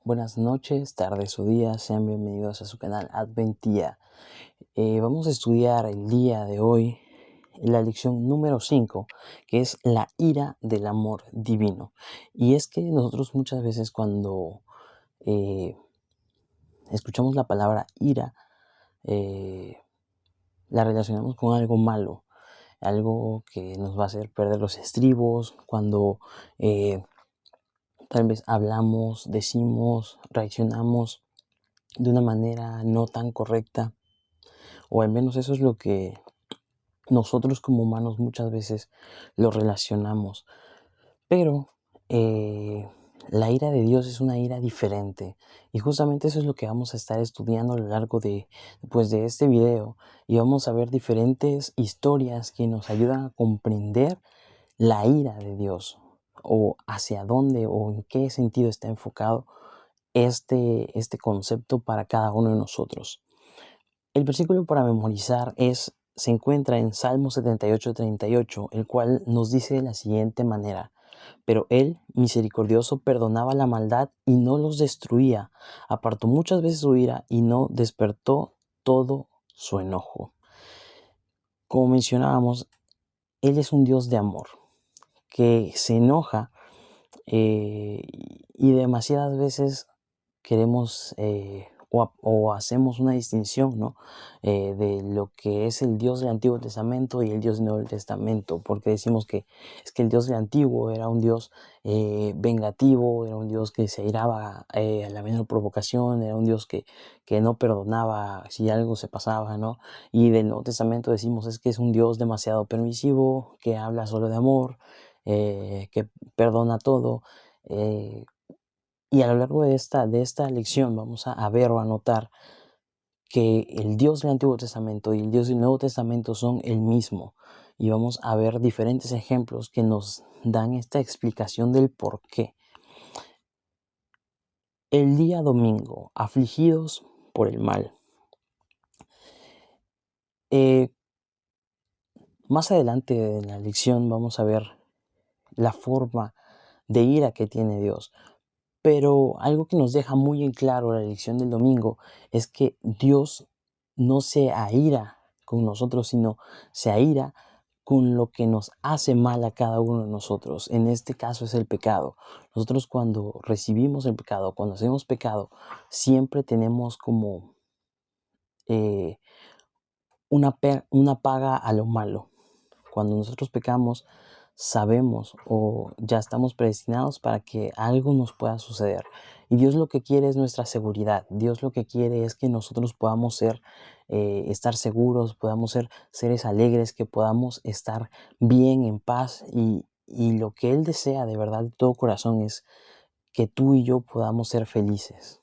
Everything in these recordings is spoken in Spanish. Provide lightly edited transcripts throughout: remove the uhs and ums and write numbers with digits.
Buenas noches, tardes o días, sean bienvenidos a su canal Adventía. Vamos a estudiar el día de hoy la lección número 5, que es la ira del amor divino. Y es que nosotros muchas veces cuando escuchamos la palabra ira, la relacionamos con algo malo, algo que nos va a hacer perder los estribos, cuando tal vez hablamos, decimos, reaccionamos de una manera no tan correcta, o al menos eso es lo que nosotros como humanos muchas veces lo relacionamos. Pero la ira de Dios es una ira diferente, y justamente eso es lo que vamos a estar estudiando a lo largo de este video, y vamos a ver diferentes historias que nos ayudan a comprender la ira de Dios, o hacia dónde o en qué sentido está enfocado este concepto para cada uno de nosotros. El versículo para memorizar se encuentra en Salmo 78:38, el cual nos dice de la siguiente manera: pero él, misericordioso, perdonaba la maldad y no los destruía, apartó muchas veces su ira y no despertó todo su enojo. Como mencionábamos, él es un Dios de amor, que se enoja y demasiadas veces queremos o hacemos una distinción, ¿no? De lo que es el Dios del Antiguo Testamento y el Dios del Nuevo Testamento, porque decimos que es que el Dios del Antiguo era un Dios vengativo, era un Dios que se airaba a la menor provocación, era un Dios que no perdonaba si algo se pasaba, ¿no? Y del Nuevo Testamento decimos es que es un Dios demasiado permisivo, que habla solo de amor, que perdona todo. Y a lo largo de esta lección vamos a ver o a notar que el Dios del Antiguo Testamento y el Dios del Nuevo Testamento son el mismo. Y vamos a ver diferentes ejemplos que nos dan esta explicación del por qué. El día domingo, afligidos por el mal. Más adelante en la lección vamos a ver la forma de ira que tiene Dios. Pero algo que nos deja muy en claro la lección del domingo es que Dios no se aira con nosotros, sino se aira con lo que nos hace mal a cada uno de nosotros. En este caso es el pecado. Nosotros cuando recibimos el pecado, cuando hacemos pecado, siempre tenemos como eh, una paga a lo malo. Cuando nosotros pecamos, sabemos o ya estamos predestinados para que algo nos pueda suceder. Y Dios lo que quiere es nuestra seguridad. Dios lo que quiere es que nosotros podamos estar seguros, podamos ser seres alegres, que podamos estar bien, en paz. Y lo que Él desea de verdad de todo corazón es que tú y yo podamos ser felices.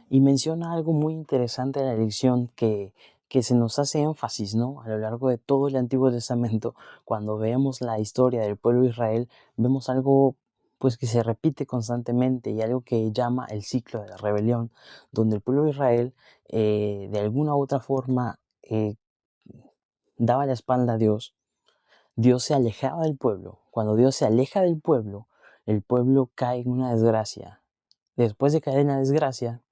Y menciona algo muy interesante en la lección que se nos hace énfasis, ¿no? A lo largo de todo el Antiguo Testamento, cuando vemos la historia del pueblo de Israel, vemos algo pues que se repite constantemente y algo que llama el ciclo de la rebelión, donde el pueblo de Israel de alguna u otra forma daba la espalda a Dios. Dios se alejaba del pueblo. Cuando Dios se aleja del pueblo, el pueblo cae en una desgracia. Después de caer en la desgracia,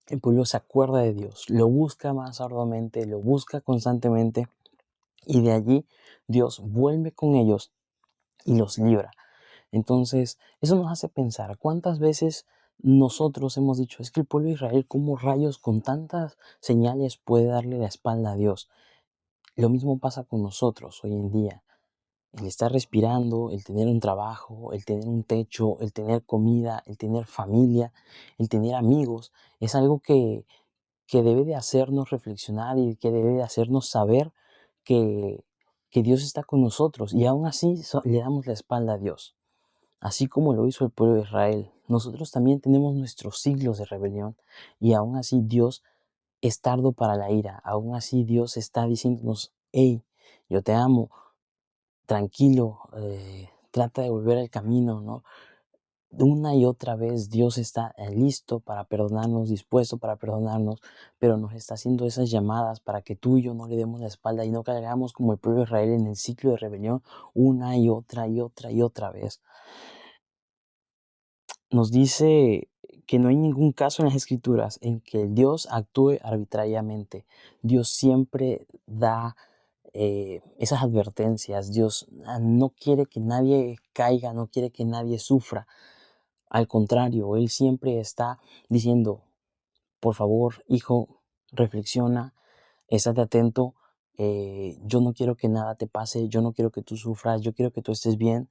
el pueblo se acuerda de Dios, lo busca más arduamente, lo busca constantemente, y de allí Dios vuelve con ellos y los libra. Entonces, eso nos hace pensar cuántas veces nosotros hemos dicho, es que el pueblo de Israel, ¿cómo rayos con tantas señales puede darle la espalda a Dios? Lo mismo pasa con nosotros hoy en día. El estar respirando, el tener un trabajo, el tener un techo, el tener comida, el tener familia, el tener amigos, es algo que debe de hacernos reflexionar y que debe de hacernos saber que, que Dios está con nosotros, y aún así le damos la espalda a Dios. Así como lo hizo el pueblo de Israel, nosotros también tenemos nuestros siglos de rebelión, y aún así Dios es tardo para la ira. Aún así Dios está diciéndonos: hey, yo te amo, tranquilo, trata de volver al camino, ¿no? Una y otra vez Dios está listo para perdonarnos, dispuesto para perdonarnos, pero nos está haciendo esas llamadas para que tú y yo no le demos la espalda y no caigamos como el pueblo de Israel en el ciclo de rebelión una y otra y otra y otra vez. Nos dice que no hay ningún caso en las Escrituras en que Dios actúe arbitrariamente. Dios siempre da esas advertencias. Dios no quiere que nadie caiga, no quiere que nadie sufra. Al contrario, Él siempre está diciendo, por favor, hijo, reflexiona, estate atento. Yo no quiero que nada te pase, yo no quiero que tú sufras, yo quiero que tú estés bien,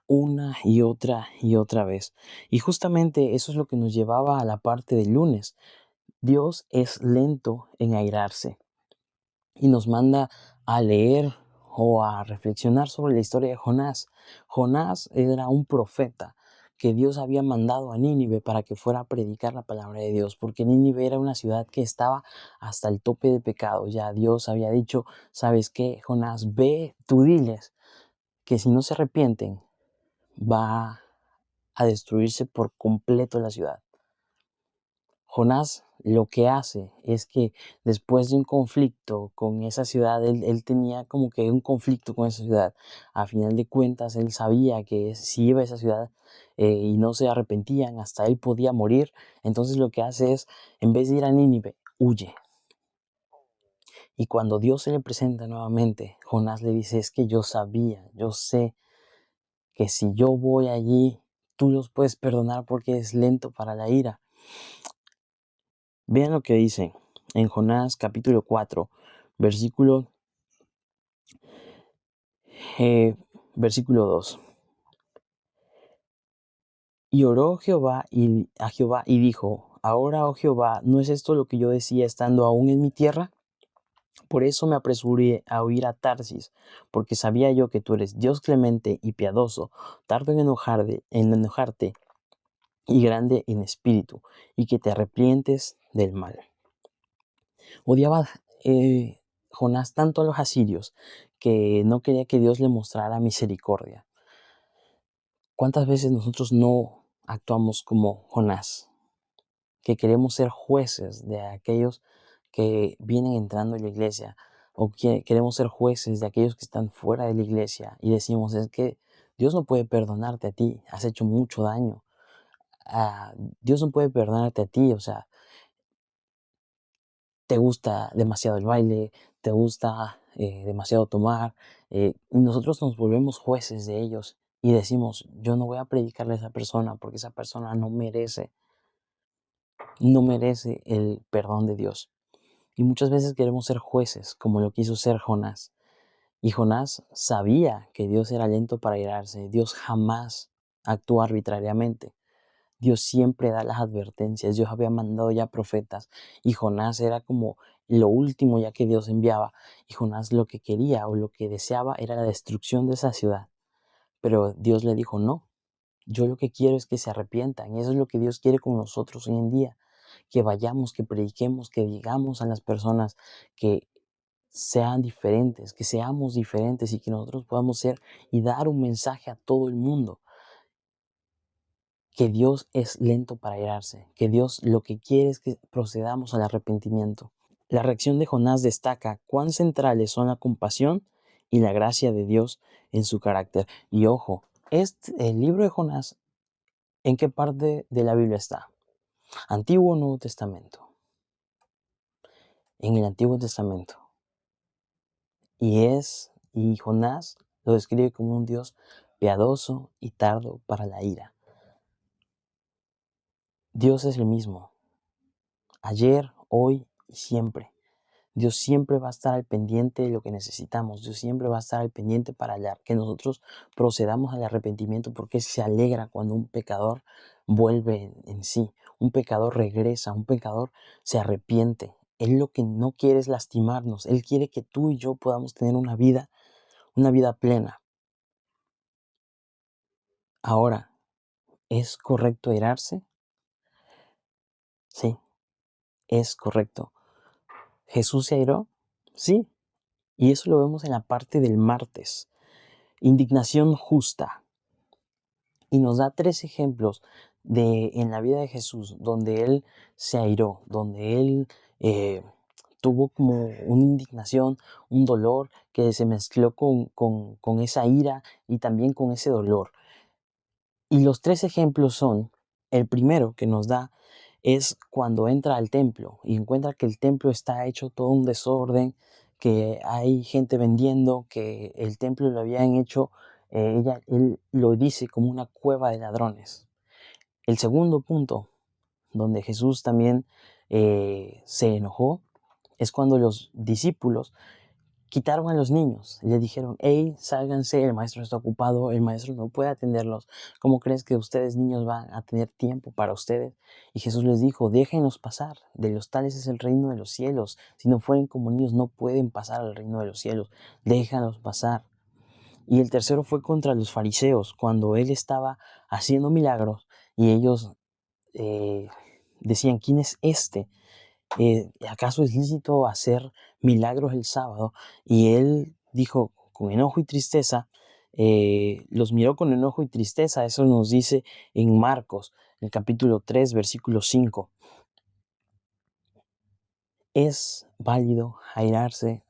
una y otra vez. Y justamente eso es lo que nos llevaba a la parte del lunes. Dios es lento en airarse y nos manda a leer o a reflexionar sobre la historia de Jonás. Jonás era un profeta que Dios había mandado a Nínive para que fuera a predicar la palabra de Dios, porque Nínive era una ciudad que estaba hasta el tope de pecado. Ya Dios había dicho, ¿sabes qué, Jonás? Ve, tú diles que si no se arrepienten, va a destruirse por completo la ciudad. Jonás lo que hace es que después de un conflicto con esa ciudad, él tenía como que un conflicto con esa ciudad. A final de cuentas, él sabía que si iba a esa ciudad y no se arrepentían, hasta él podía morir. Entonces lo que hace es, en vez de ir a Nínive, huye. Y cuando Dios se le presenta nuevamente, Jonás le dice, es que yo sabía, yo sé que si yo voy allí, tú los puedes perdonar porque es lento para la ira. Vean lo que dice en Jonás capítulo 4, versículo, versículo 2. Y oró a Jehová y dijo, ahora, oh Jehová, ¿no es esto lo que yo decía estando aún en mi tierra? Por eso me apresuré a huir a Tarsis, porque sabía yo que tú eres Dios clemente y piadoso, tardo en enojarte y grande en espíritu, y que te arrepientes del mal. Odiaba Jonás tanto a los asirios que no quería que Dios le mostrara misericordia. ¿Cuántas veces nosotros no actuamos como Jonás? Que queremos ser jueces de aquellos que vienen entrando en la iglesia, o que queremos ser jueces de aquellos que están fuera de la iglesia y decimos, es que Dios no puede perdonarte a ti, has hecho mucho daño. Dios no puede perdonarte a ti, o sea, te gusta demasiado el baile, te gusta demasiado tomar, y nosotros nos volvemos jueces de ellos y decimos, yo no voy a predicarle a esa persona porque esa persona no merece el perdón de Dios. Y muchas veces queremos ser jueces, como lo quiso ser Jonás. Y Jonás sabía que Dios era lento para irarse, Dios jamás actúa arbitrariamente. Dios siempre da las advertencias. Dios había mandado ya profetas y Jonás era como lo último ya que Dios enviaba. Y Jonás lo que quería o lo que deseaba era la destrucción de esa ciudad. Pero Dios le dijo, no, yo lo que quiero es que se arrepientan. Y eso es lo que Dios quiere con nosotros hoy en día. Que vayamos, que prediquemos, que digamos a las personas que sean diferentes, que seamos diferentes y que nosotros podamos ser y dar un mensaje a todo el mundo. Que Dios es lento para irarse, que Dios lo que quiere es que procedamos al arrepentimiento. La reacción de Jonás destaca cuán centrales son la compasión y la gracia de Dios en su carácter. Y ojo, el libro de Jonás, ¿en qué parte de la Biblia está? ¿Antiguo o Nuevo Testamento? En el Antiguo Testamento. Y Jonás lo describe como un Dios piadoso y tardo para la ira. Dios es el mismo, ayer, hoy y siempre. Dios siempre va a estar al pendiente de lo que necesitamos. Dios siempre va a estar al pendiente para que nosotros procedamos al arrepentimiento, porque se alegra cuando un pecador vuelve en sí. Un pecador regresa, un pecador se arrepiente. Él lo que no quiere es lastimarnos. Él quiere que tú y yo podamos tener una vida plena. Ahora, ¿es correcto airarse? Sí, es correcto. ¿Jesús se airó? Sí. Y eso lo vemos en la parte del martes. Indignación justa. Y nos da 3 ejemplos en la vida de Jesús donde Él se airó, donde Él tuvo como una indignación, un dolor que se mezcló con esa ira y también con ese dolor. Y los 3 ejemplos son, el primero que nos da es cuando entra al templo y encuentra que el templo está hecho todo un desorden, que hay gente vendiendo, que el templo lo habían hecho, él lo dice como una cueva de ladrones. El segundo punto donde Jesús también se enojó es cuando los discípulos quitaron a los niños. Le dijeron, hey, sálganse, el maestro está ocupado, el maestro no puede atenderlos. ¿Cómo crees que ustedes niños van a tener tiempo para ustedes? Y Jesús les dijo, déjenlos pasar, de los tales es el reino de los cielos. Si no fueren como niños no pueden pasar al reino de los cielos, déjalos pasar. Y el tercero fue contra los fariseos, cuando él estaba haciendo milagros y ellos decían, ¿quién es este? ¿Acaso es lícito hacer milagros el sábado? Y él dijo con enojo y tristeza, los miró con enojo y tristeza. Eso nos dice en Marcos, en el capítulo 3, versículo 5. ¿Es válido airarse?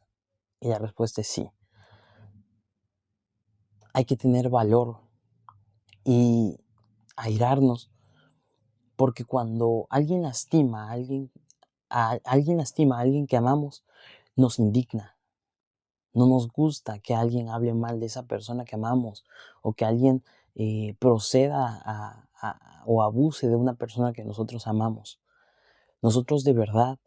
Y la respuesta es sí. Hay que tener valor y airarnos, porque cuando alguien lastima a alguien que amamos, nos indigna. No nos gusta que alguien hable mal de esa persona que amamos o que alguien proceda o abuse de una persona que nosotros amamos. Nosotros de verdad,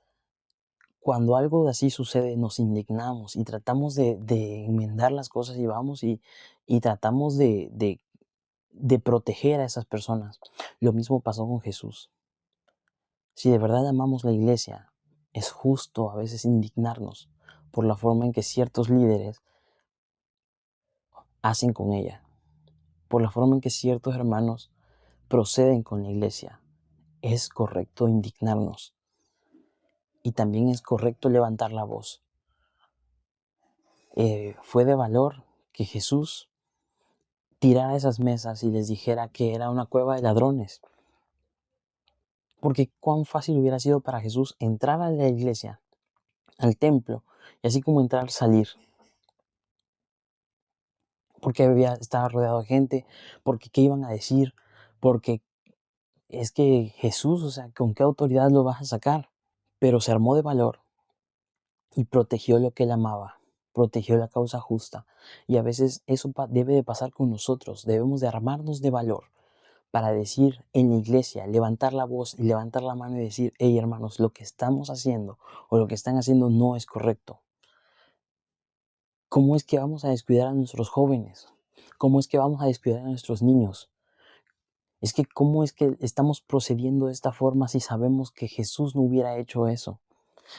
cuando algo así sucede, nos indignamos y tratamos de enmendar las cosas y vamos y tratamos de proteger a esas personas. Lo mismo pasó con Jesús. Si de verdad amamos la iglesia, es justo a veces indignarnos por la forma en que ciertos líderes hacen con ella, por la forma en que ciertos hermanos proceden con la iglesia. Es correcto indignarnos y también es correcto levantar la voz. Fue de valor que Jesús tirara esas mesas y les dijera que era una cueva de ladrones. Porque cuán fácil hubiera sido para Jesús entrar a la iglesia, al templo, y así como entrar, salir. Porque estaba rodeado de gente, porque qué iban a decir, porque es que Jesús, o sea, ¿con qué autoridad lo vas a sacar? Pero se armó de valor y protegió lo que él amaba, protegió la causa justa. Y a veces eso debe de pasar con nosotros, debemos de armarnos de valor para decir en la iglesia, levantar la voz y levantar la mano y decir, hey hermanos, lo que estamos haciendo o lo que están haciendo no es correcto. ¿Cómo es que vamos a descuidar a nuestros jóvenes? ¿Cómo es que vamos a descuidar a nuestros niños? Es que ¿cómo es que estamos procediendo de esta forma si sabemos que Jesús no hubiera hecho eso?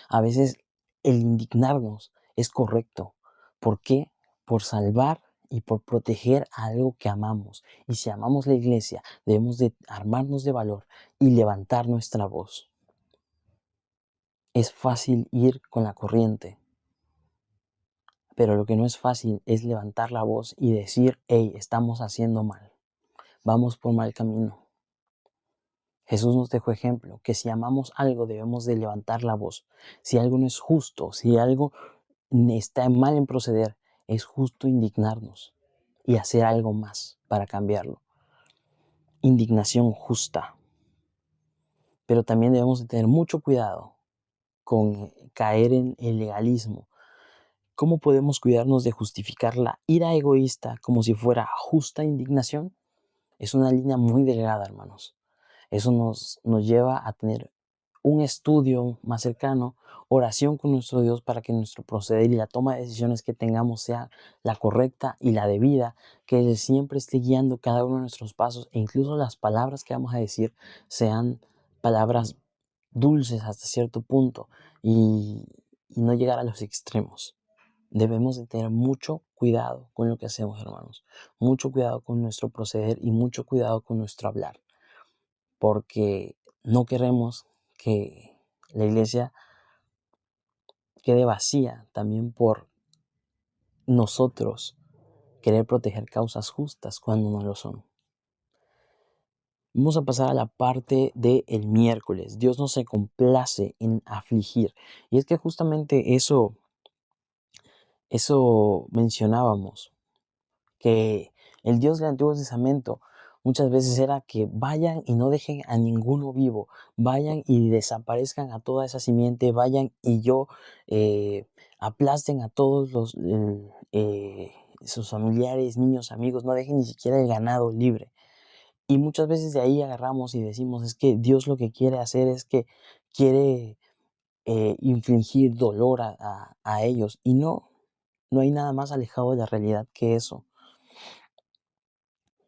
A veces el indignarnos es correcto. ¿Por qué? Por salvar y por proteger a algo que amamos. Y si amamos la iglesia, debemos de armarnos de valor y levantar nuestra voz. Es fácil ir con la corriente, pero lo que no es fácil es levantar la voz y decir, hey, estamos haciendo mal, vamos por mal camino. Jesús nos dejó ejemplo, que si amamos algo debemos de levantar la voz. Si algo no es justo, si algo está mal en proceder, es justo indignarnos y hacer algo más para cambiarlo. Indignación justa. Pero también debemos de tener mucho cuidado con caer en el legalismo. ¿Cómo podemos cuidarnos de justificar la ira egoísta como si fuera justa indignación? Es una línea muy delgada, hermanos. Eso nos lleva a tener un estudio más cercano, oración con nuestro Dios para que nuestro proceder y la toma de decisiones que tengamos sea la correcta y la debida, que Él siempre esté guiando cada uno de nuestros pasos e incluso las palabras que vamos a decir sean palabras dulces hasta cierto punto y no llegar a los extremos. Debemos de tener mucho cuidado con lo que hacemos, hermanos, mucho cuidado con nuestro proceder y mucho cuidado con nuestro hablar, porque no queremos que la iglesia quede vacía también por nosotros querer proteger causas justas cuando no lo son. Vamos a pasar a la parte del miércoles. Dios no se complace en afligir. Y es que justamente eso mencionábamos, que el Dios del Antiguo Testamento Muchas veces era que vayan y no dejen a ninguno vivo, vayan y desaparezcan a toda esa simiente, vayan y aplasten a todos sus familiares, niños, amigos, no dejen ni siquiera el ganado libre. Y muchas veces de ahí agarramos y decimos, es que Dios lo que quiere hacer es que quiere infligir dolor a ellos. Y no, no hay nada más alejado de la realidad que eso.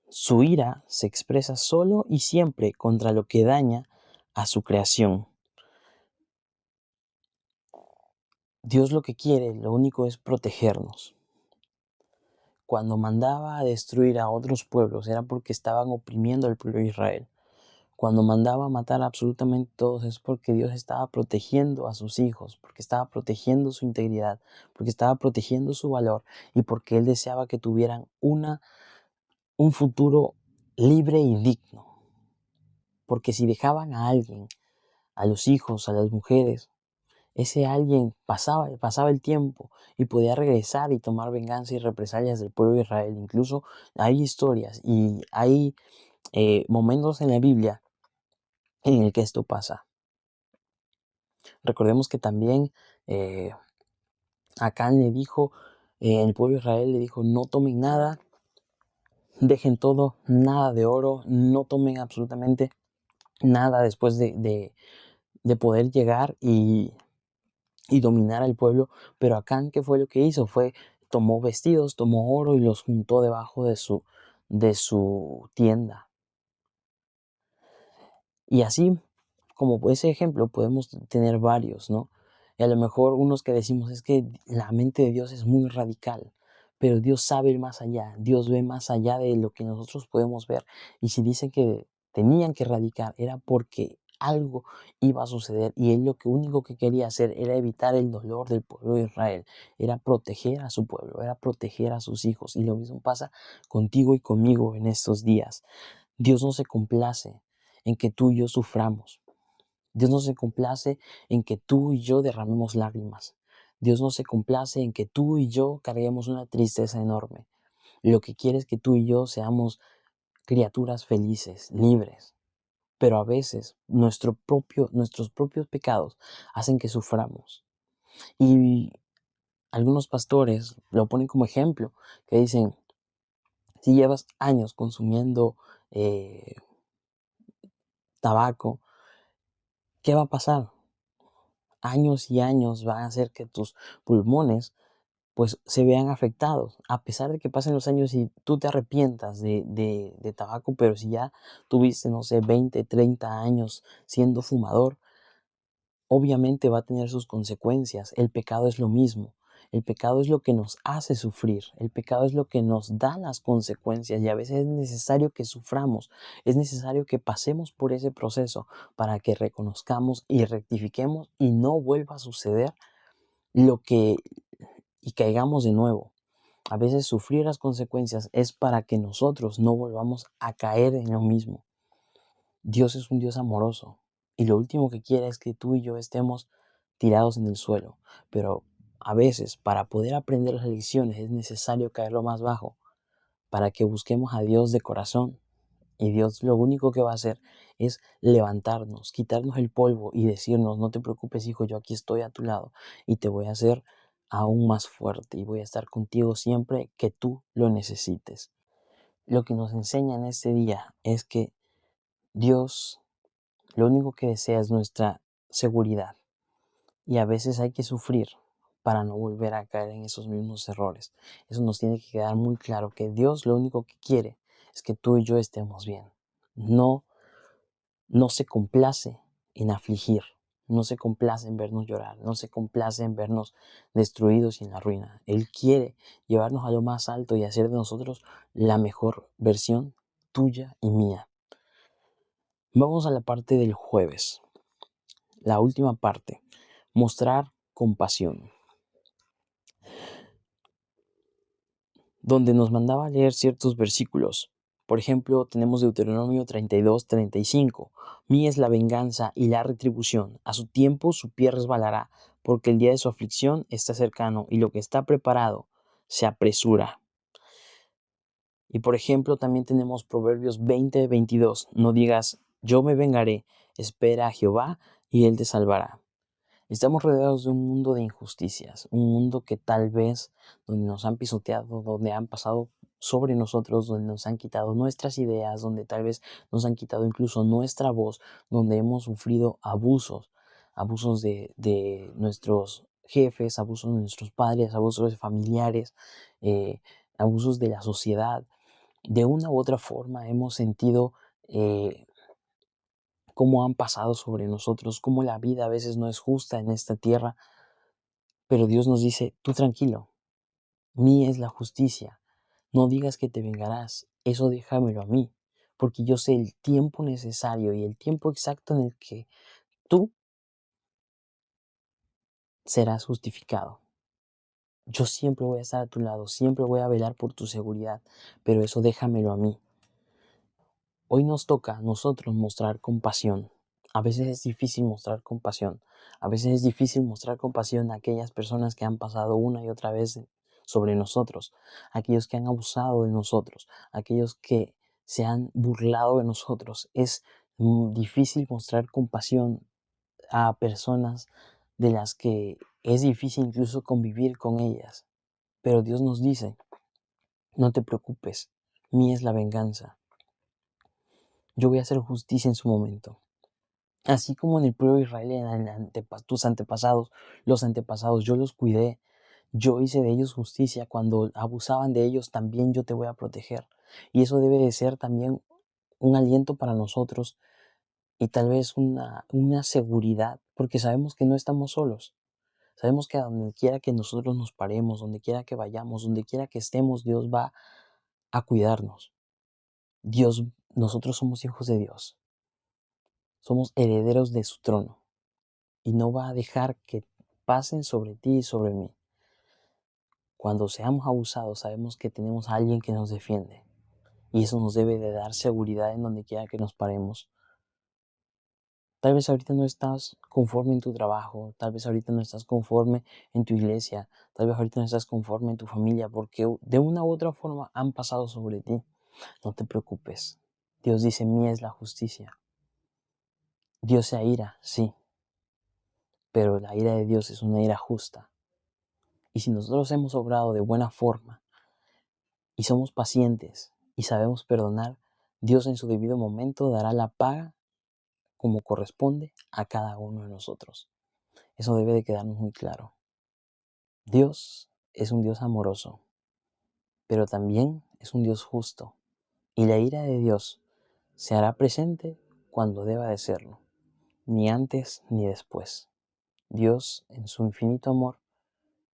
Su ira se expresa solo y siempre contra lo que daña a su creación. Dios lo que quiere, lo único es protegernos. Cuando mandaba a destruir a otros pueblos era porque estaban oprimiendo al pueblo de Israel. Cuando mandaba a matar a absolutamente todos es porque Dios estaba protegiendo a sus hijos, porque estaba protegiendo su integridad, porque estaba protegiendo su valor y porque Él deseaba que tuvieran un futuro libre y digno. Porque si dejaban a alguien, a los hijos, a las mujeres, ese alguien pasaba el tiempo y podía regresar y tomar venganza y represalias del pueblo de Israel. Incluso hay historias y hay momentos en la Biblia en el que esto pasa. Recordemos que también Acán le dijo, el pueblo de Israel le dijo, no tomen nada, dejen todo, nada de oro, no tomen absolutamente nada después de poder llegar y dominar al pueblo. Pero Acán, ¿qué fue lo que hizo? Tomó vestidos, tomó oro y los juntó debajo de su tienda. Y así, como ese ejemplo, podemos tener varios, ¿no? Y a lo mejor unos que decimos es que la mente de Dios es muy radical, pero Dios sabe ir más allá, Dios ve más allá de lo que nosotros podemos ver. Y si dicen que tenían que erradicar, era porque algo iba a suceder y Él lo que único que quería hacer era evitar el dolor del pueblo de Israel, era proteger a su pueblo, era proteger a sus hijos. Y lo mismo pasa contigo y conmigo en estos días. Dios no se complace en que tú y yo suframos. Dios no se complace en que tú y yo derramemos lágrimas. Dios no se complace en que tú y yo carguemos una tristeza enorme. Lo que quiere es que tú y yo seamos criaturas felices, libres. Pero a veces nuestros propios pecados hacen que suframos. Y algunos pastores lo ponen como ejemplo, que dicen, si llevas años consumiendo tabaco, ¿qué va a pasar? Años y años van a hacer que tus pulmones pues se vean afectados, a pesar de que pasen los años y tú te arrepientas de tabaco, pero si ya tuviste, no sé, 20, 30 años siendo fumador, obviamente va a tener sus consecuencias. El pecado es lo mismo. El pecado es lo que nos hace sufrir. El pecado es lo que nos da las consecuencias y a veces es necesario que suframos. Es necesario que pasemos por ese proceso para que reconozcamos y rectifiquemos y no vuelva a suceder y caigamos de nuevo. A veces sufrir las consecuencias es para que nosotros no volvamos a caer en lo mismo. Dios es un Dios amoroso y lo último que quiere es que tú y yo estemos tirados en el suelo. Pero a veces para poder aprender las lecciones es necesario caer lo más bajo para que busquemos a Dios de corazón. Y Dios lo único que va a hacer es levantarnos, quitarnos el polvo y decirnos, no te preocupes hijo, yo aquí estoy a tu lado y te voy a hacer aún más fuerte y voy a estar contigo siempre que tú lo necesites. Lo que nos enseña en este día es que Dios lo único que desea es nuestra seguridad y a veces hay que sufrir para no volver a caer en esos mismos errores. Eso nos tiene que quedar muy claro, que Dios lo único que quiere es que tú y yo estemos bien. No, no se complace en afligir, no se complace en vernos llorar, no se complace en vernos destruidos y en la ruina. Él quiere llevarnos a lo más alto y hacer de nosotros la mejor versión tuya y mía. Vamos a la parte del jueves. La última parte, mostrar compasión, donde nos mandaba a leer ciertos versículos. Por ejemplo, tenemos Deuteronomio 32, 35. Mía es la venganza y la retribución. A su tiempo su pie resbalará, porque el día de su aflicción está cercano y lo que está preparado se apresura. Y por ejemplo, también tenemos Proverbios 20:22. No digas, yo me vengaré, espera a Jehová y Él te salvará. Estamos rodeados de un mundo de injusticias, un mundo que tal vez donde nos han pisoteado, donde han pasado sobre nosotros, donde nos han quitado nuestras ideas, donde tal vez nos han quitado incluso nuestra voz, donde hemos sufrido abusos, abusos de nuestros jefes, abusos de nuestros padres, abusos de familiares, eh, abusos de la sociedad. De una u otra forma hemos sentido cómo han pasado sobre nosotros, cómo la vida a veces no es justa en esta tierra, pero Dios nos dice, tú tranquilo, mía es la justicia, no digas que te vengarás, eso déjamelo a mí, porque yo sé el tiempo necesario y el tiempo exacto en el que tú serás justificado. Yo siempre voy a estar a tu lado, siempre voy a velar por tu seguridad, pero eso déjamelo a mí. Hoy nos toca a nosotros mostrar compasión. A veces es difícil mostrar compasión. A veces es difícil mostrar compasión a aquellas personas que han pasado una y otra vez sobre nosotros, aquellos que han abusado de nosotros, aquellos que se han burlado de nosotros. Es difícil mostrar compasión a personas de las que es difícil incluso convivir con ellas. Pero Dios nos dice, no te preocupes, mía es la venganza. Yo voy a hacer justicia en su momento. Así como en el pueblo de Israel, tus antepasados, los antepasados, yo los cuidé, yo hice de ellos justicia. Cuando abusaban de ellos, también yo te voy a proteger. Y eso debe de ser también un aliento para nosotros y tal vez una seguridad, porque sabemos que no estamos solos. Sabemos que a donde quiera que nosotros nos paremos, donde quiera que vayamos, donde quiera que estemos, Dios va a cuidarnos. Nosotros somos hijos de Dios. Somos herederos de su trono y no va a dejar que pasen sobre ti y sobre mí. Cuando seamos abusados, sabemos que tenemos a alguien que nos defiende y eso nos debe de dar seguridad en donde quiera que nos paremos. Tal vez ahorita no estás conforme en tu trabajo, tal vez ahorita no estás conforme en tu iglesia, tal vez ahorita no estás conforme en tu familia porque de una u otra forma han pasado sobre ti. No te preocupes. Dios dice, mía es la justicia. Dios se aira, sí, pero la ira de Dios es una ira justa. Y si nosotros hemos obrado de buena forma y somos pacientes y sabemos perdonar, Dios en su debido momento dará la paga como corresponde a cada uno de nosotros. Eso debe de quedarnos muy claro. Dios es un Dios amoroso, pero también es un Dios justo. Y la ira de Dios se hará presente cuando deba de serlo, ni antes ni después. Dios, en su infinito amor,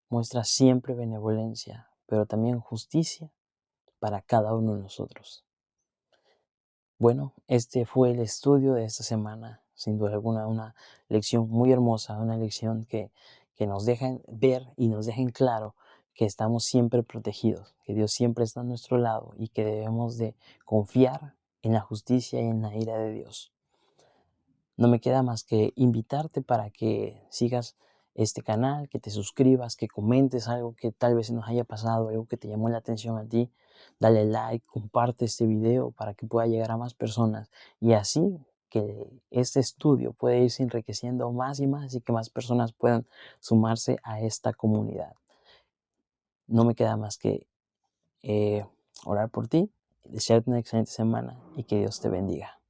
muestra siempre benevolencia, pero también justicia para cada uno de nosotros. Bueno, este fue el estudio de esta semana, sin duda alguna, una lección muy hermosa, una lección que nos deja ver y nos deja en claro que estamos siempre protegidos, que Dios siempre está a nuestro lado y que debemos de confiar en la justicia y en la ira de Dios. No me queda más que invitarte para que sigas este canal, que te suscribas, que comentes algo que tal vez se nos haya pasado, algo que te llamó la atención a ti. Dale like, comparte este video para que pueda llegar a más personas y así que este estudio pueda irse enriqueciendo más y más y que más personas puedan sumarse a esta comunidad. No me queda más que orar por ti, desearte una excelente semana y que Dios te bendiga.